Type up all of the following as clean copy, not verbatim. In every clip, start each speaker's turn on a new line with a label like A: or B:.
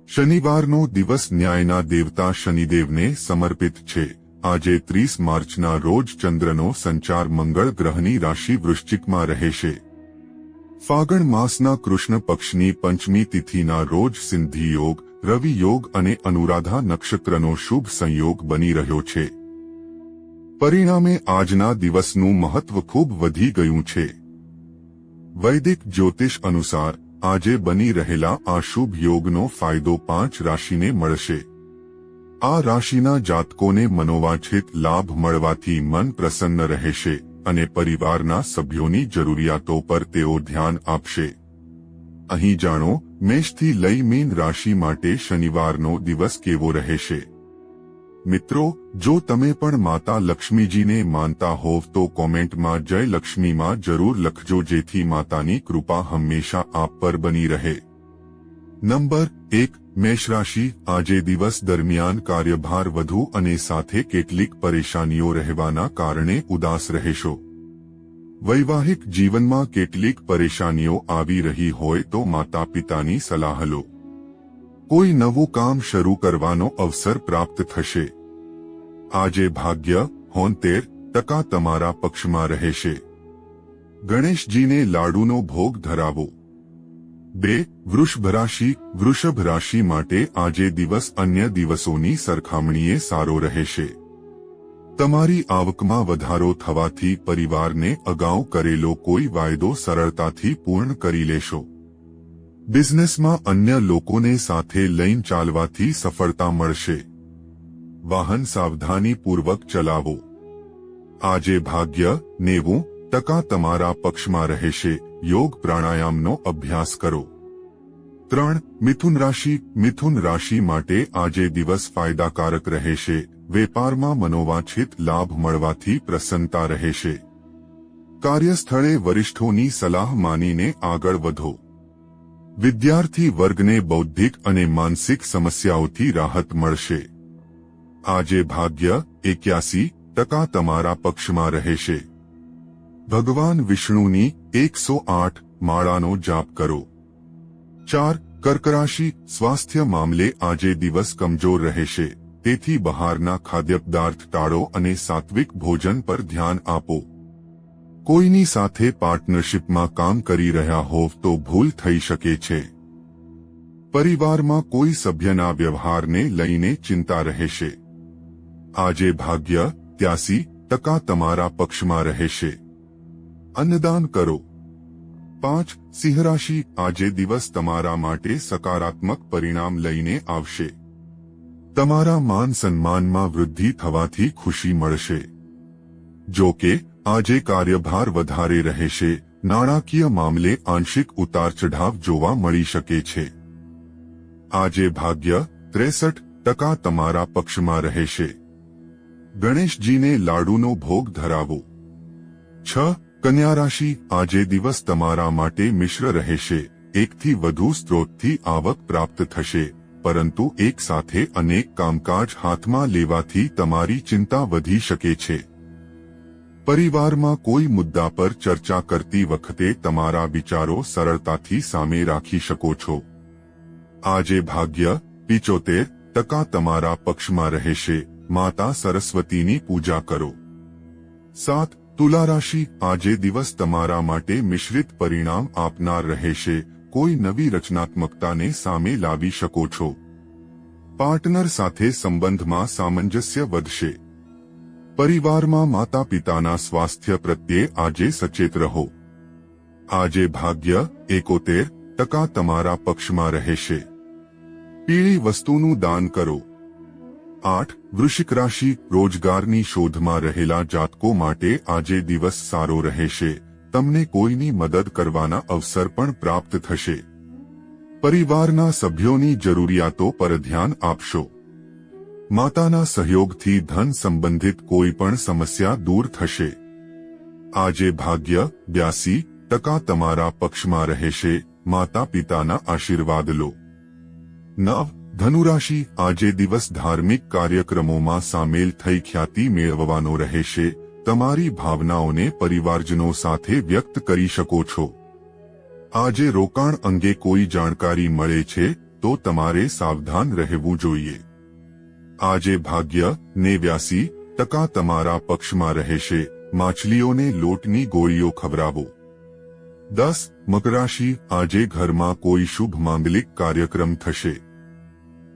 A: શનિવારનો દિવસ ન્યાયના દેવતા શનિદેવને સમર્પિત છે. આજે 30 માર્ચના રોજ ચંદ્રનો સંચાર મંગળ ગ્રહની રાશિ વૃશ્ચિકમાં રહેશે. ફાગણ માસના કૃષ્ણ પક્ષની પંચમી તિથિના રોજ સિંધી યોગ, રવિ યોગ અને અનુરાધા નક્ષત્રનો શુભ સંયોગ બની રહ્યો છે. પરિણામે આજના દિવસનું મહત્વ ખૂબ વધી ગયું છે. વૈદિક જ્યોતિષ અનુસાર આજે બની રહેલા આ શુભ યોગનો ફાયદો 5 રાશિને મળશે. આ રાશિના જાતકોને મનોવાંછિત લાભ મળવાથી મન પ્રસન્ન રહેશે અને પરિવારના સભ્યોની જરૂરિયાતો પર તેઓ ધ્યાન આપશે. અહીં જાણો, મેષથી લઈ મીન રાશિ માટે શનિવારનો દિવસ કેવો રહેશે. મિત્રો, જો તમે પણ માતા લક્ષ્મીજીને માનતા હોવ તો કોમેન્ટમાં જય લક્ષ્મીમાં જરૂર લખજો, જેથી માતાની કૃપા હંમેશા આપ પર બની રહે. નંબર 1, મેષ રાશિ. આજે દિવસ દરમિયાન કાર્યભાર વધુ અને સાથે કેટલીક પરેશાનીઓ રહેવાના કારણે ઉદાસ રહેશો. વૈવાહિક જીવનમાં કેટલીક પરેશાનીઓ આવી રહી હોય તો માતા પિતાની સલાહ લો. કોઈ નવું કામ શરૂ કરવાનો અવસર પ્રાપ્ત થશે. આજે ભાગ્ય 70% તમારા પક્ષમાં રહેશે. ગણેશજીને લાડુનો ભોગ ધરાવો. 2, વૃષભ રાશિ. વૃષભ રાશિ માટે આજે દિવસ અન્ય દિવસોની સરખામણીએ સારો રહેશે. તમારી આવકમાં વધારો થવાથી પરિવારને અગાઉ કરેલો કોઈ વાયદો સરળતાથી પૂર્ણ કરી લેશો. બિઝનેસમાં અન્ય લોકોને સાથે લઈને ચાલવાથી સફળતા મળશે. વાહન સાવધાનીપૂર્વક ચલાવો. આજે ભાગ્ય 90% તમારા પક્ષમાં રહેશે. યોગ પ્રાણાયામનો અભ્યાસ કરો. 3, મિથુન રાશિ. મિથુન રાશિ માટે આજે દિવસ ફાયદાકારક રહેશે. વેપારમાં મનોવાંછિત લાભ મળવાથી પ્રસન્નતા રહેશે. કાર્યસ્થળે વરિષ્ઠોની સલાહ માનીને આગળ વધો. વિદ્યાર્થી વર્ગને બૌદ્ધિક અને માનસિક સમસ્યાઓથી રાહત મળશે. આજે ભાગ્ય 81% તમારા પક્ષમાં રહેશે. ભગવાન વિષ્ણુની 108 માળાનો જાપ કરો. 4, કર્ક રાશિ. સ્વાસ્થ્ય મામલે આજે દિવસ કમજોર રહેશે. તેથી બહારના ખાદ્યપદાર્થ ટાળો અને સાત્વિક ભોજન પર ધ્યાન આપો. કોઈની સાથે પાર્ટનરશિપમાં કામ કરી રહ્યા હોવ તો ભૂલ થઈ શકે છે. પરિવારમાં કોઈ સભ્યના વ્યવહારને લઈને ચિંતા રહેશે. આજે ભાગ્ય 83% તમારા પક્ષમાં રહેશે. અન્નદાન કરો. 5, સિંહ રાશિ. આજે દિવસ તમારા માટે સકારાત્મક પરિણામ લઈને આવશે. તમારા માન સન્માનમાં વૃદ્ધિ થવાથી ખુશી મળશે. જો કે આજે કાર્યભાર વધારે રહેશે. નાણાકીય મામલે આંશિક ઉતાર ચઢાવ જોવા મળી શકે છે. આજે ભાગ્ય 63% તમારા પક્ષમાં રહેશે. ગણેશજીને લાડુનો ભોગ ધરાવો. 6, કન્યા રાશિ. આજે દિવસ તમારા માટે મિશ્ર રહેશે. એકથી વધુ સ્ત્રોતથી આવક પ્રાપ્ત થશે, પરંતુ એક સાથે અનેક કામકાજ હાથમાં લેવાથી તમારી ચિંતા વધી શકે છે. પરિવારમાં કોઈ મુદ્દા પર ચર્ચા કરતી વખતે તમારા વિચારો સરળતાથી સામે રાખી શકો છો. આજે ભાગ્ય 75% તમારા પક્ષમાં રહેશે. માતા સરસ્વતીની પૂજા કરો. 7, તુલા રાશિ. આજે દિવસ તમારા માટે મિશ્રિત પરિણામ આપનાર રહેશે. કોઈ નવી રચનાત્મકતાને સામે લાવી શકો છો. પાર્ટનર સાથે સંબંધમાં સામંજસ્ય વધશે. પરિવારમાં માતા પિતાના સ્વાસ્થ્ય પ્રત્યે આજે સચેત રહો. આજે ભાગ્ય 71% તમારા પક્ષમાં રહેશે. પીળી વસ્તુનું દાન કરો. 8, વૃશ્ચિક રાશિ. રોજગારની શોધમાં રહેલા જાતકો માટે આજે દિવસ સારો રહેશે. તમને કોઈની મદદ કરવાના અવસર પણ પ્રાપ્ત થશે. પરિવારના સભ્યોની જરૂરિયાતો પર ધ્યાન આપશો. માતાના સહયોગથી ધન સંબંધિત કોઈ પણ સમસ્યા દૂર થશે. આજે ભાગ્ય 82% તમારા પક્ષમાં રહેશે. માતા પિતાના આશીર્વાદ લો. 9, ધનુ રાશિ. આજે દિવસ ધાર્મિક કાર્યક્રમોમાં સામેલ થઈ ખ્યાતિ મેળવવાનો રહેશે. તમારી ભાવનાઓને પરિવારજનો સાથે વ્યક્ત કરી શકો છો. આજે રોકાણ અંગે કોઈ જાણકારી મળે છે તો તમારે સાવધાન રહેવું જોઈએ. આજે ભાગ્ય 89% તમારા પક્ષમાં રહેશે. માછલીઓને લોટની ગોળીઓ ખવડાવો. 10. મકર રાશિ, આજે ઘરમાં કોઈ શુભ માંગલિક કાર્યક્રમ થશે.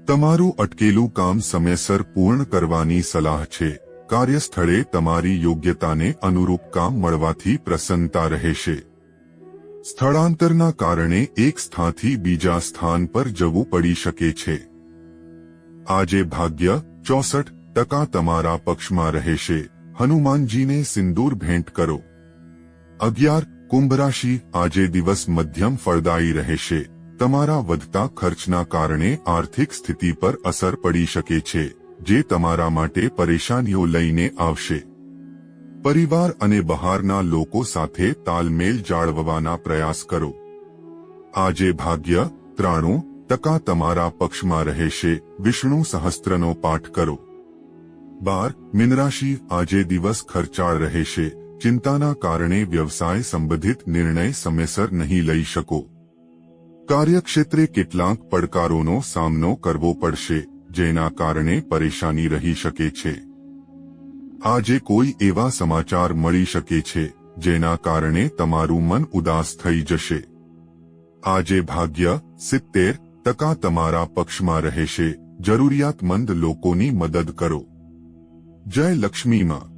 A: તમારું અટકેલું કામ સમયસર પૂર્ણ કરવાની સલાહ છે. કાર્યસ્થળે તમારી યોગ્યતાને અનુરૂપ કામ મળવાથી પ્રસન્નતા રહેશે. સ્થળાંતરના કારણે એક સ્થાનથી બીજા સ્થાન પર જવું પડી શકે છે. આજે ભાગ્ય 64% તમારા પક્ષમાં રહેશે. હનુમાનજીને સિંદૂર ભેટ કરો. 11. કુંભ રાશિ, આજે દિવસ મધ્યમ ફળદાયી રહેશે. તમારા વધતા ખર્ચના કારણે આર્થિક સ્થિતિ પર અસર પડી શકે છે, જે તમારા માટે પરેશાનીઓ લઈને આવશે. પરિવાર અને બહારના લોકો સાથે તાલમેલ જાળવવાના પ્રયાસ કરો. આજે ભાગ્ય 93% તમારા પક્ષમાં રહેશે. વિષ્ણુ સહસ્ત્રનો પાઠ કરો. 12. મીન રાશિ, આજે દિવસ ખર્ચાળ રહેશે. ચિંતાના કારણે વ્યવસાય સંબંધિત નિર્ણય સમયસર નહીં લઈ શકો. કાર્યક્ષેત્રે કેટલાક પડકારોનો સામનો કરવો પડશે, જેના કારણે પરેશાની રહી શકે છે. આજે કોઈ એવા સમાચાર મળી શકે છે જેના કારણે તમારું મન ઉદાસ થઈ જશે. આજે ભાગ્ય 70% તમારા પક્ષમાં રહેશે. જરૂરિયાતમંદ લોકોની મદદ કરો. જય લક્ષ્મી માં.